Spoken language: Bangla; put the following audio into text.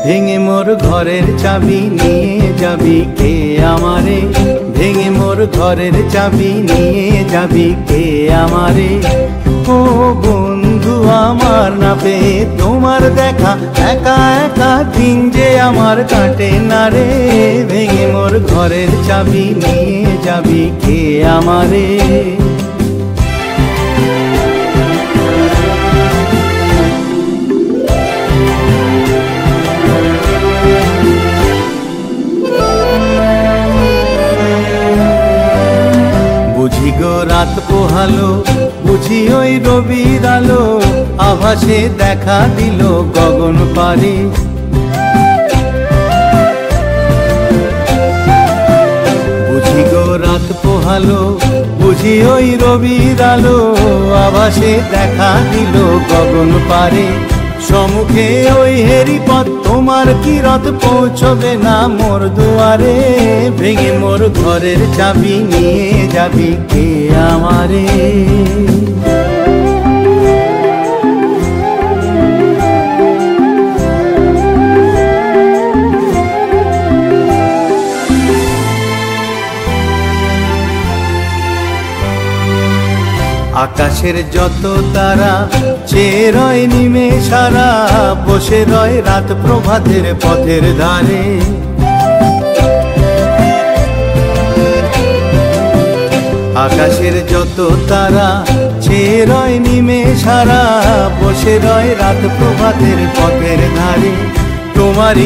ভেঙে মোর ঘরের চাবি নিয়ে যাবি কে আমারে, ভেঙে মোর ঘরের চাবি নিয়ে যাবি কে আমারে। ও বন্ধু আমার না পেয়ে তোমার দেখা, একা একা দিন যে আমার কাটে না রে। ভেঙে মোর ঘরের চাবি নিয়ে যাবি কে আমারে। বুঝি গো রাত পোহালো, বুঝি ওই রবির আলো, আভাসে দেখা দিল গগন পারে। বুঝি গো রাত পোহালো, বুঝি ওই রবির আলো, আভাসে দেখা দিল গগন পারে। সম্মুখে ওই হেরি পথ, তোমার কি রথ পৌঁছবে না মোর দুয়ারে। ভেঙে মোর ঘরের চাবি নিয়ে যাবি কে আমারে। আকাশের যত তারা চেয়ে রয় নিমেষারা, বসে রয় রাত প্রভাতের পথের ধারে। আকাশের যত তারা চেয়ে রয় নিমেষারা, বসে রয় রাত প্রভাতের পথের ধারে। তোমারই